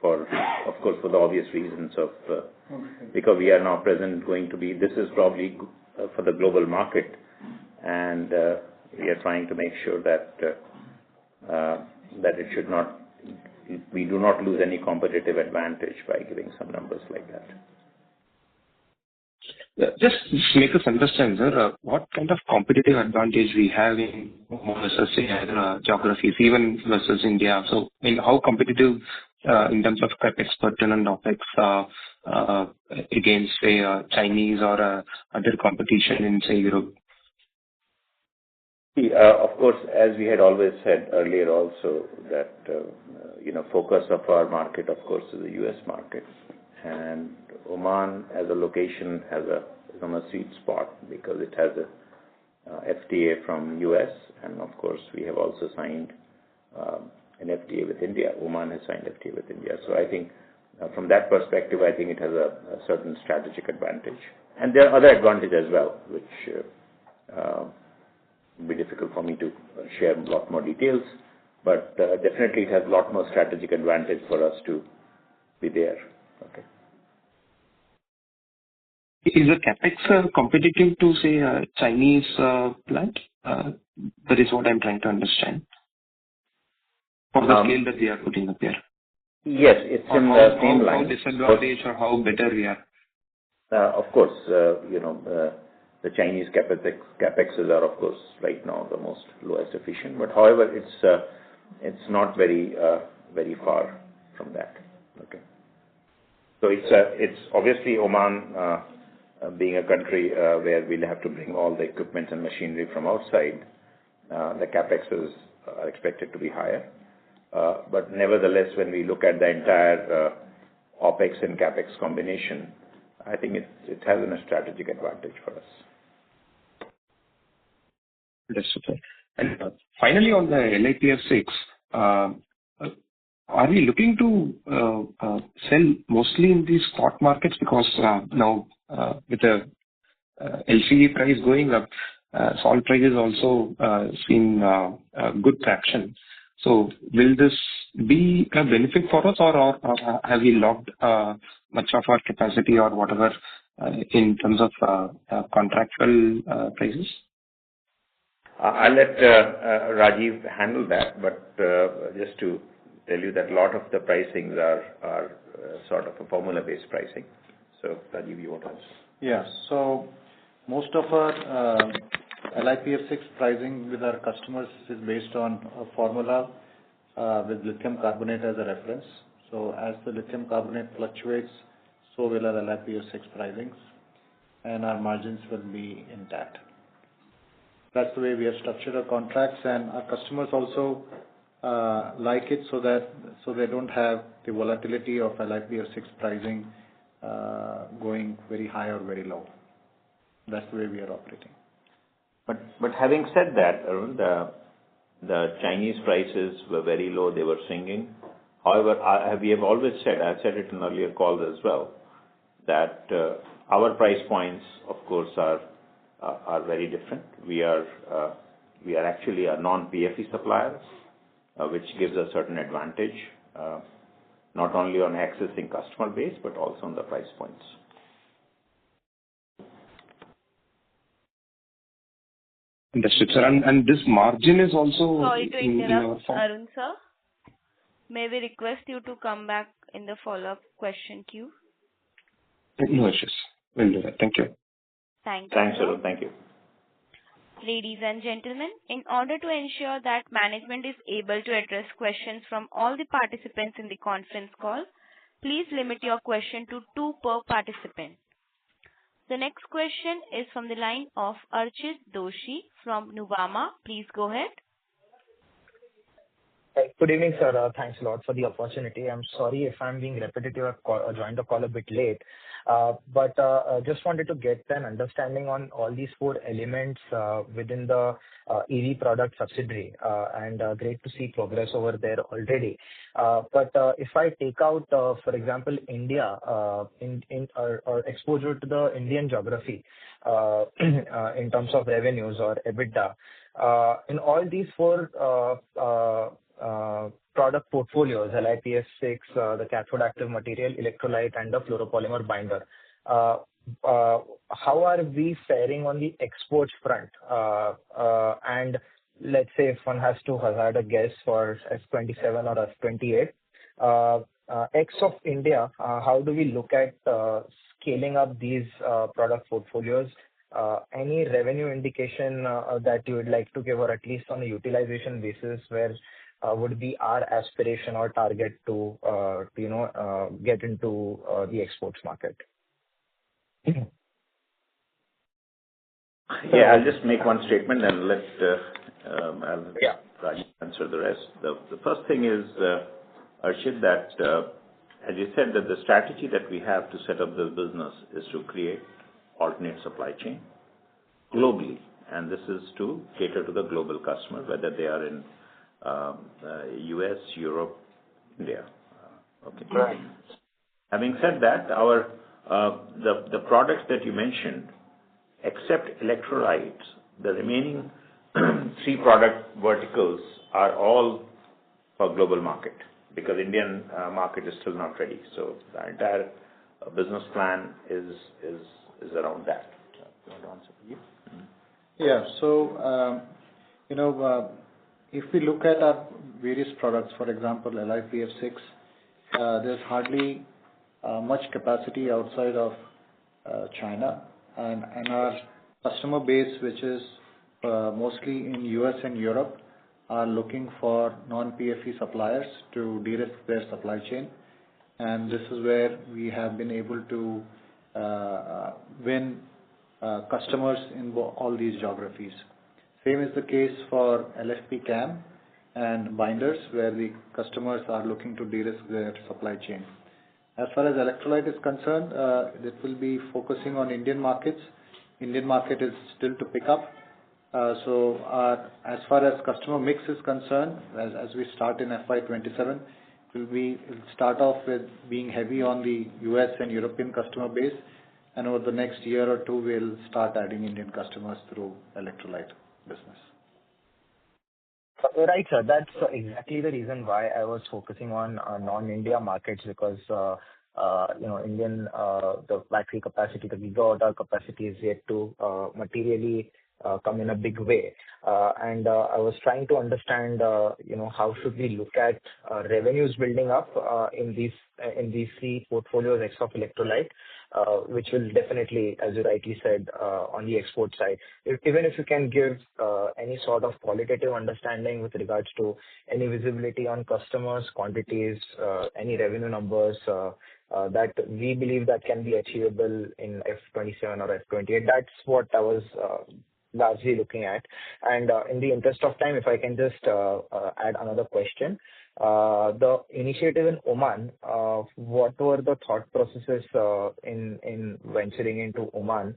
of course, for the obvious reasons of because we are now this is probably for the global market, and we are trying to make sure that it should not, we do not lose any competitive advantage by giving some numbers like that. Just make us understand, sir, what kind of competitive advantage we have in versus say other geographies, even versus India. So, how competitive in terms of capex per ton and OPEX against say Chinese or other competition in say Europe? Of course, as we had always said earlier also that focus of our market, of course, is the U.S. market. And Oman as a location is on a sweet spot because it has a FTA from US, and of course we have also signed an FTA with India. Oman has signed FTA with India. So I think from that perspective, I think it has a certain strategic advantage. And there are other advantages as well, which would be difficult for me to share a lot more details. But definitely it has a lot more strategic advantage for us to be there. Okay. Is the capex competitive to say a Chinese plant? That is what I'm trying to understand. For the scale that we are putting up here. Yes, it's in the same line. How disadvantaged or how better we are? Of course, the Chinese capexes are of course right now the most lowest efficient. But however, it's not very far from that. Okay. So it's obviously Oman being a country where we'll have to bring all the equipment and machinery from outside. The capexes are expected to be higher. But nevertheless, when we look at the entire OPEX and CAPEX combination, I think it has a strategic advantage for us. That's okay. And finally, on the LiPF6, are we looking to sell mostly in these spot markets? Because now with the LCE price going up, salt prices also seen good traction. So will this be a benefit for us, or have we locked much of our capacity or whatever in terms of contractual prices? I'll let Rajiv handle that, but just to tell you that a lot of the pricings are sort of a formula-based pricing. So Rajiv, you want to answer? Yeah. So most of our LiPF6 pricing with our customers is based on a formula with lithium carbonate as a reference. So as the lithium carbonate fluctuates, so will our LiPF6 pricings, and our margins will be intact. That's the way we have structured our contracts, and our customers also like it so they don't have the volatility of LiPF6 pricing going very high or very low. That's the way we are operating. But having said that, Arun, the Chinese prices were very low. They were sinking. However, we have always said, I've said it in earlier calls as well, that our price points, of course, are very different. We are actually a non-PFE supplier, which gives a certain advantage, not only on accessing customer base, but also on the price points. Understood, sir. And this margin is also Sorry to in our interrupt, form. Arun sir. May we request you to come back in the follow-up question queue? No issues. We'll do that. Thank you. Thank you. Thanks, sir. Arun. Thank you. Ladies and gentlemen, in order to ensure that management is able to address questions from all the participants in the conference call, please limit your question to 2 per participant. The next question is from the line of Archit Doshi from Nuvama. Please go ahead. Good evening, sir. Thanks a lot for the opportunity. I'm sorry if I'm being repetitive. I joined the call a bit late. But just wanted to get an understanding on all these 4 elements within the EV product subsidiary. And great to see progress over there already. But if I take out, for example, India, or exposure to the Indian geography in terms of revenues or EBITDA, in all these 4 product portfolios, LiPF6, the cathode active material, electrolyte, and the fluoropolymer binder. How are we faring on the export front? And let's say if one has to hazard a guess for F27 or F28, ex of India, how do we look at scaling up these product portfolios? Any revenue indication that you would like to give, or at least on a utilization basis, where would be our aspiration or target to get into the exports market? Yeah, I'll just make one statement and let Raj answer the rest. The first thing is, Arshid, that as you said, that the strategy that we have to set up this business is to create alternate supply chain globally, and this is to cater to the global customer, whether they are in US, Europe, India. Okay. Right. Having said that, our the products that you mentioned, except electrolytes, the remaining 3 product verticals are all for global market, because Indian market is still not ready. So the entire business plan is around that. You want to answer, please? Yeah. So if we look at our various products, for example, LiPF6, there's hardly much capacity outside of China, and our customer base, which is mostly in US and Europe, are looking for non-PFE suppliers to de-risk their supply chain, and this is where we have been able to win customers in all these geographies. Same is the case for LFP CAM and binders, where the customers are looking to de-risk their supply chain. As far as electrolyte is concerned, it will be focusing on Indian markets. Indian market is still to pick up. So as far as customer mix is concerned, as we start in FY27, we'll start off with being heavy on the US and European customer base, and over the next year or 2, we'll start adding Indian customers through electrolyte business. Right, sir. That's exactly the reason why I was focusing on non-India markets, because Indian the battery capacity, the gigawatt capacity is yet to materially come in a big way. And I was trying to understand, how should we look at revenues building up in these 3 portfolios, ex of electrolyte, which will definitely, as you rightly said, on the export side. Even if you can give any sort of qualitative understanding with regards to any visibility on customers, quantities, any revenue numbers that we believe that can be achievable in F27 or F28. That's what I was largely looking at. And in the interest of time, if I can just add another question. The initiative in Oman, what were the thought processes in venturing into Oman?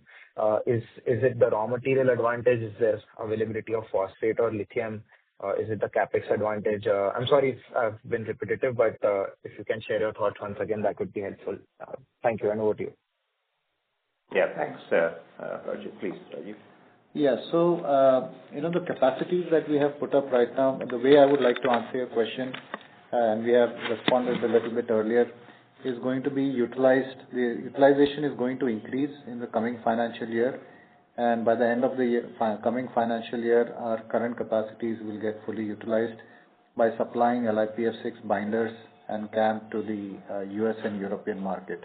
Is it the raw material advantage? Is there availability of phosphate or lithium? Is it the capex advantage? I'm sorry if I've been repetitive, but if you can share your thoughts once again, that would be helpful. Thank you, and over to you. Yeah, thanks, Rajiv. Please, Rajiv. Yeah. So, the capacities that we have put up right now, the way I would like to answer your question, and we have responded a little bit earlier, is going to be utilized. The utilization is going to increase in the coming financial year. And by the end of the coming financial year, our current capacities will get fully utilized by supplying LiPF6 binders and CAM to the US and European market.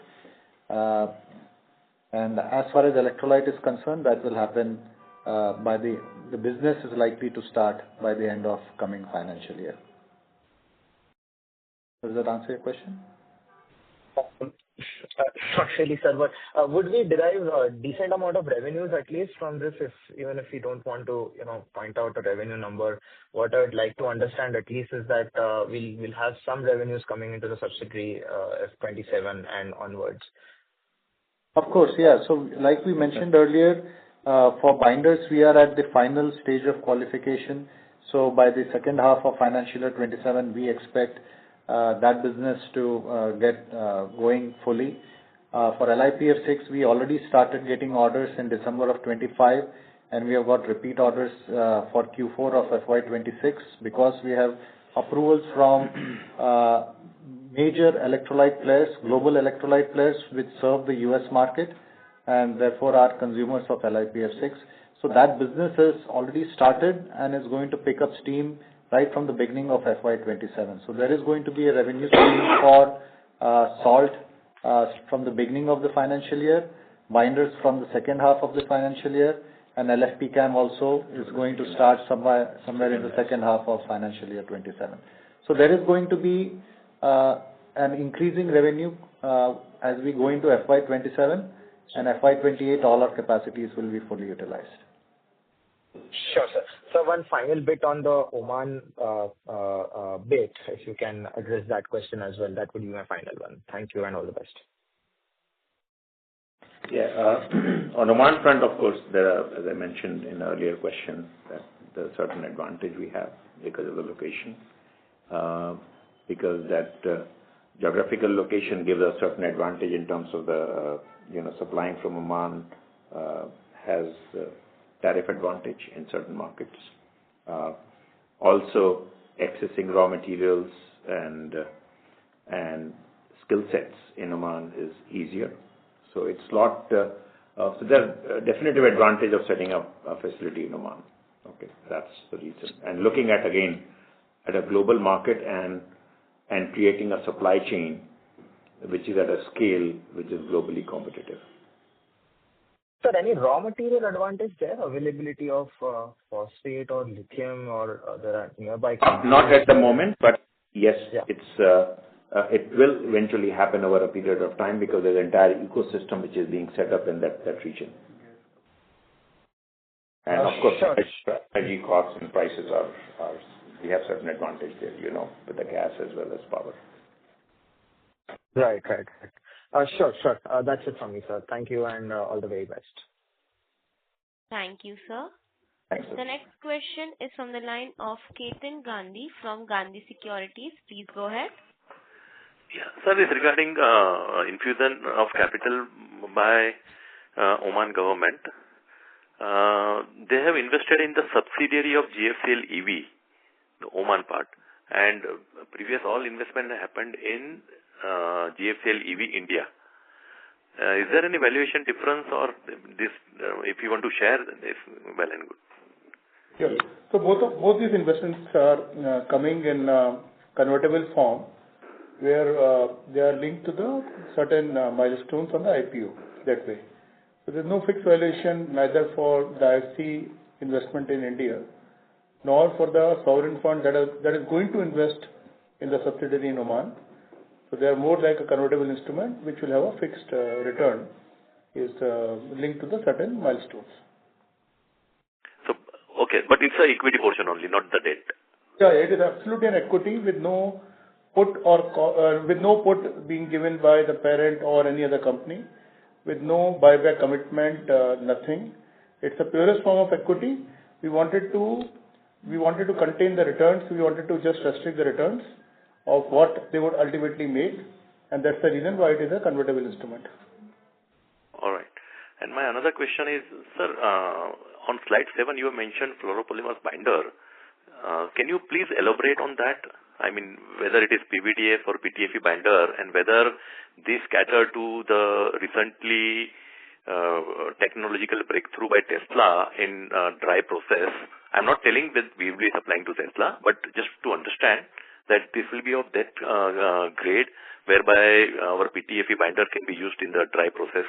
And as far as electrolyte is concerned, that will happen by the business is likely to start by the end of coming financial year. Does that answer your question? Not really, sir, but would we derive a decent amount of revenues at least from this, even if we don't want to, point out a revenue number? What I would like to understand at least is that we'll have some revenues coming into the subsidiary F27 and onwards. Of course, yeah. So like we mentioned earlier, for binders, we are at the final stage of qualification. So by the second half of financial year 27, we expect that business to get going fully. For LiPF6, we already started getting orders in December of 25, and we have got repeat orders for Q4 of FY26 because we have approvals from major electrolyte players, global electrolyte players, which serve the US market and therefore are consumers of LiPF6. So that business has already started and is going to pick up steam right from the beginning of FY27. So there is going to be a revenue stream for salt from the beginning of the financial year, binders from the second half of the financial year, and LFP CAM also is going to start somewhere in the second half of financial year 27. So there is going to be an increasing revenue as we go into FY27, and FY28 all our capacities will be fully utilized. Sure, sir. So one final bit on the Oman bit, if you can address that question as well, that would be my final one. Thank you and all the best. Yeah, on Oman front, of course, there are, as I mentioned in the earlier question, that there's a certain advantage we have because of the location, because that geographical location gives a certain advantage in terms of the, supplying from Oman has tariff advantage in certain markets. Also, accessing raw materials and skill sets in Oman is easier. So it's not. So there's a definitive advantage of setting up a facility in Oman. Okay, that's the reason. And looking at again at a global market and creating a supply chain which is at a scale which is globally competitive. Sir, any raw material advantage there? Availability of phosphate or lithium or other nearby companies? Not at the moment, but yes, it will eventually happen over a period of time because there's an entire ecosystem which is being set up in that region. And of course, energy costs and prices are we have certain advantage there, with the gas as well as power. Right. Sure. That's it from me, sir. Thank you and all the very best. Thank you, sir. Thanks, sir. The next question is from the line of Ketan Gandhi from Gandhi Securities. Please go ahead. Yeah, sir, this regarding infusion of capital by Oman government. They have invested in the subsidiary of GFCL EV, the Oman part, and previous all investment happened in GFCL EV India. Is there any valuation difference or this? If you want to share, this well and good. Sure. So both these investments are coming in convertible form. where they are linked to the certain milestones on the IPO that way. So there's no fixed valuation neither for the IFC investment in India nor for the sovereign fund that is going to invest in the subsidiary in Oman. So they are more like a convertible instrument which will have a fixed return is linked to the certain milestones. So, okay, but it's a equity portion only, not the debt. Yeah, it is absolutely an equity with no put or with no put being given by the parent or any other company, with no buyback commitment, nothing. It's the purest form of equity. We wanted to contain the returns. We wanted to just restrict the returns of what they would ultimately make, and that's the reason why it is a convertible instrument. All right. And my another question is, sir, on slide 7, you have mentioned fluoropolymers binder. Can you please elaborate on that? I mean, whether it is PVDF or PTFE binder, and whether these cater to the recently technological breakthrough by Tesla in dry process. I'm not telling that we will be supplying to Tesla, but just to understand that this will be of that grade whereby our PTFE binder can be used in the dry process.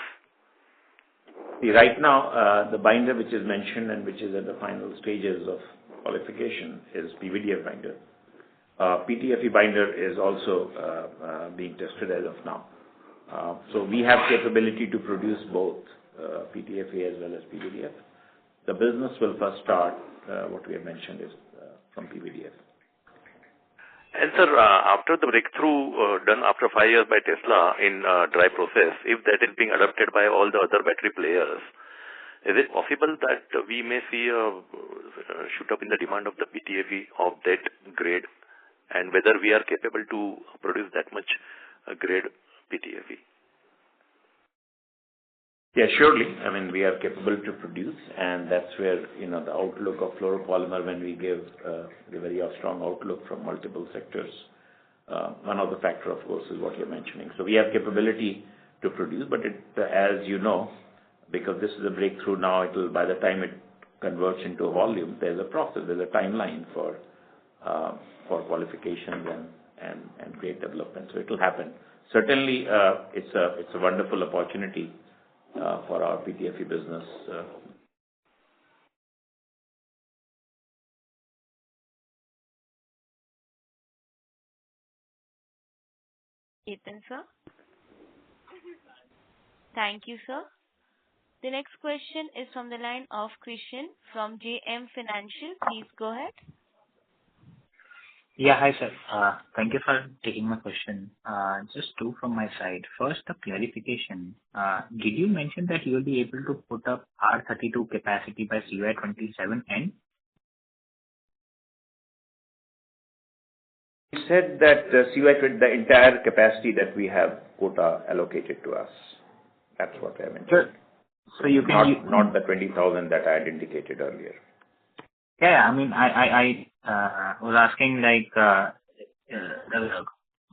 Right now, the binder which is mentioned and which is at the final stages of qualification is PVDF binder. PTFE binder is also being tested as of now. So we have capability to produce both PTFE as well as PVDF. The business will first start, what we have mentioned is from PVDF. And sir, after the breakthrough done after 5 years by Tesla in dry process, if that is being adopted by all the other battery players, is it possible that we may see a shoot up in the demand of the PTFE of that grade, and whether we are capable to produce that much grade PTFE? Yeah, surely. I mean, we are capable to produce, and that's where, the outlook of fluoropolymer, when we give a very strong outlook from multiple sectors, one of the factor, of course, is what you're mentioning. So we have capability to produce, but as you know, because this is a breakthrough now, by the time it converts into a volume, there's a process, there's a timeline for qualifications and great development. So it will happen. Certainly, it's a wonderful opportunity for our PTFE business. Ethan, sir. Thank you, sir. The next question is from the line of Christian from JM Financial. Please go ahead. Yeah, hi, sir. Thank you for taking my question. Just two from my side. First, a clarification. Did you mention that you will be able to put up R32 capacity by CY27 end? We said that the entire capacity that we have quota allocated to us. That's what I mentioned. Sure. So you can not the 20,000 that I had indicated earlier. Yeah, I mean, I was asking like the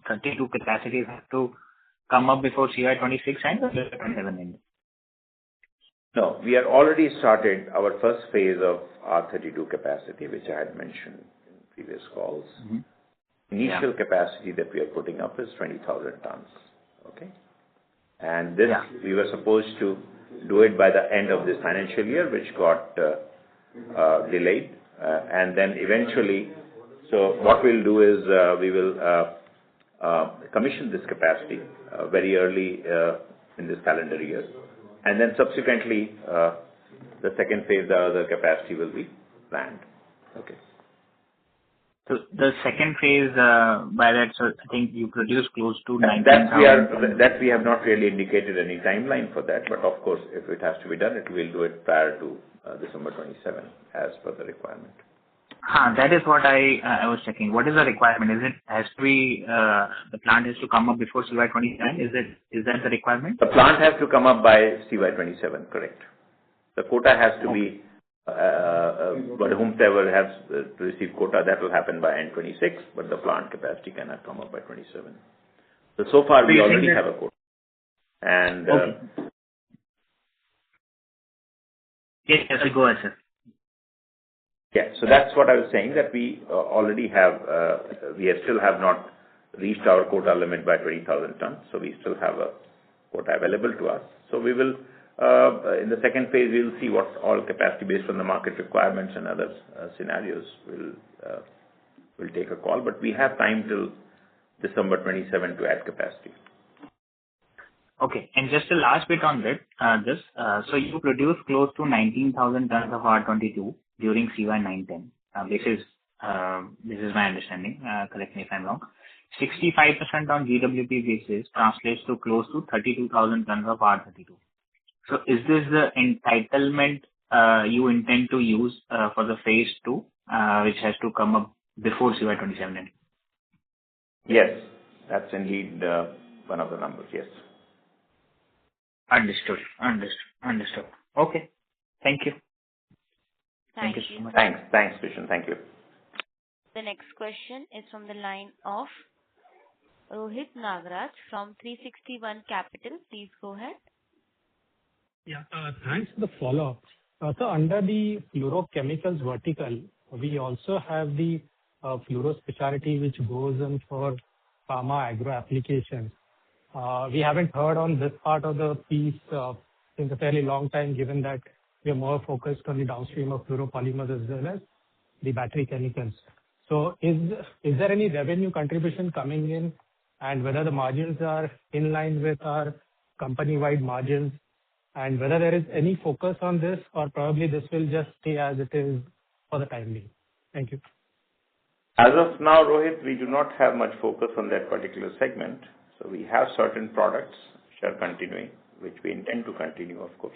32 capacities have to come up before CY26 and or 27 end. No, we have already started our first phase of R32 capacity, which I had mentioned in previous calls. Mm-hmm. Initial capacity that we are putting up is 20,000 tons. Okay, and this we were supposed to do it by the end of this financial year, which got delayed, and then eventually. So what we'll do is we will commission this capacity very early in this calendar year, and then subsequently the second phase, the other capacity will be planned. Okay. So the second phase, by that, so I think you produce close to 19,000. That we have not really indicated any timeline for that, but of course, if it has to be done, we'll do it prior to December 27 as per the requirement. That is what I was checking. What is the requirement? Is it has to be the plant has to come up before CY27? Is that the requirement? The plant has to come up by CY27, correct. The quota has to be, but whomsoever has to receive quota, that will happen by end 26, but the plant capacity cannot come up by 27. So far we already have a quota. And yes, go ahead, sir. Yeah, so that's what I was saying, that we already have, we still have not reached our quota limit by 20,000 tons, so we still have a quota available to us. So we will, in the second phase, we will see what all capacity based on the market requirements and other scenarios. We'll take a call, but we have time till December 27 to add capacity. Okay. And just the last bit on that, so you produced close to 19,000 tons of R22 during CY19. This is my understanding. Correct me if I'm wrong. 65% on GWP basis translates to close to 32,000 tons of R32. So is this the entitlement you intend to use for the phase 2, which has to come up before CY27? Yes, that's indeed one of the numbers, yes. Understood. Okay. Thank you. Thank you you. so much. Thanks, Vishen. Thank you. The next question is from the line of Rohit Nagraj from 361 Capital. Please go ahead. Yeah, thanks for the follow-up. So under the fluorochemicals vertical, we also have the fluoro specialty which goes in for pharma agro applications. We haven't heard on this part of the piece since a fairly long time, given that we are more focused on the downstream of fluoropolymers as well as the battery chemicals. So is there any revenue contribution coming in, and whether the margins are in line with our company-wide margins, and whether there is any focus on this, or probably this will just stay as it is for the time being? Thank you. As of now, Rohit, we do not have much focus on that particular segment. So we have certain products which are continuing, which we intend to continue, of course,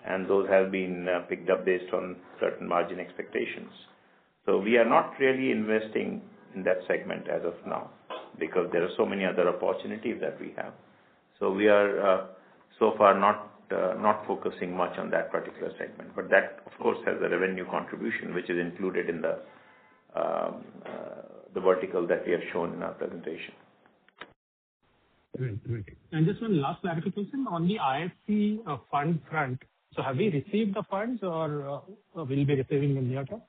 and those have been picked up based on certain margin expectations. So we are not really investing in that segment as of now, because there are so many other opportunities that we have. So we are so far not focusing much on that particular segment. But that, of course, has a revenue contribution, which is included in the vertical that we have shown in our presentation. Great. And just one last clarification on the IFC fund front. So have we received the funds, or will we be receiving in near term?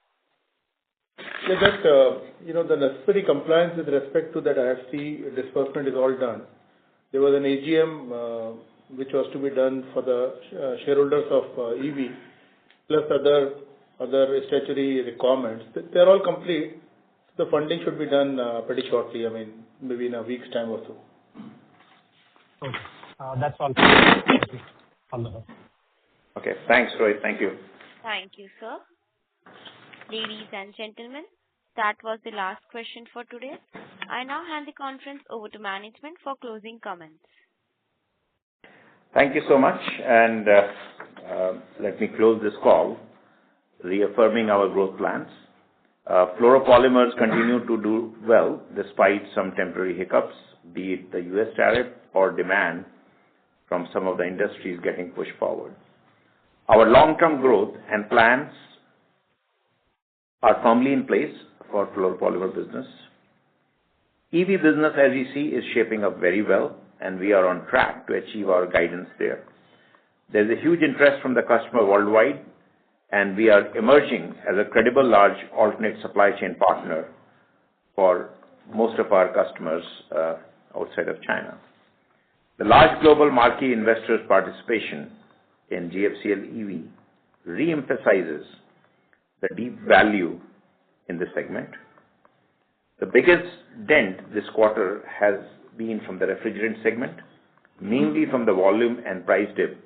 Yeah, that the necessary compliance with respect to that IFC disbursement is all done. There was an AGM which was to be done for the shareholders of EV, plus other statutory requirements. They are all complete. The funding should be done pretty shortly. I mean, maybe in a week's time or so. Okay. That's all. Thank you. All the best. Okay. Thanks, Rohit. Thank you. Thank you, sir. Ladies and gentlemen, that was the last question for today. I now hand the conference over to management for closing comments. Thank you so much. And let me close this call reaffirming our growth plans. Fluoropolymers continue to do well despite some temporary hiccups, be it the US tariff or demand from some of the industries getting pushed forward. Our long-term growth and plans are firmly in place for fluoropolymer business. EV business, as you see, is shaping up very well, and we are on track to achieve our guidance there. There's a huge interest from the customer worldwide, and we are emerging as a credible large alternate supply chain partner for most of our customers outside of China. The large global marquee investors' participation in GFCL EV re-emphasizes the deep value in this segment. The biggest dent this quarter has been from the refrigerant segment, mainly from the volume and price dip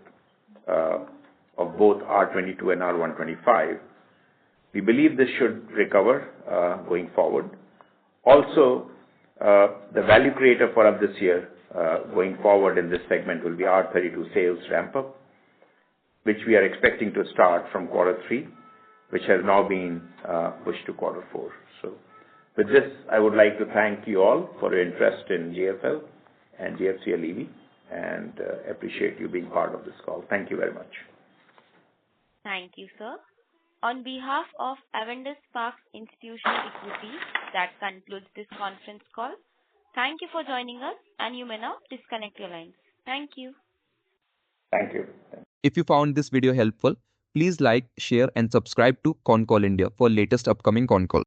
of both R22 and R125. We believe this should recover going forward. Also, the value creator for us this year going forward in this segment will be R32 sales ramp up, which we are expecting to start from Q3, which has now been pushed to Q4. So with this, I would like to thank you all for your interest in GFL and GFCL EV, and appreciate you being part of this call. Thank you very much. Thank you, sir. On behalf of Avendus Spark Institutional Equities, that concludes this conference call. Thank you for joining us, and you may now disconnect your lines. Thank you. Thank you. If you found this video helpful, please like, share and subscribe to Concall India for latest upcoming Concall.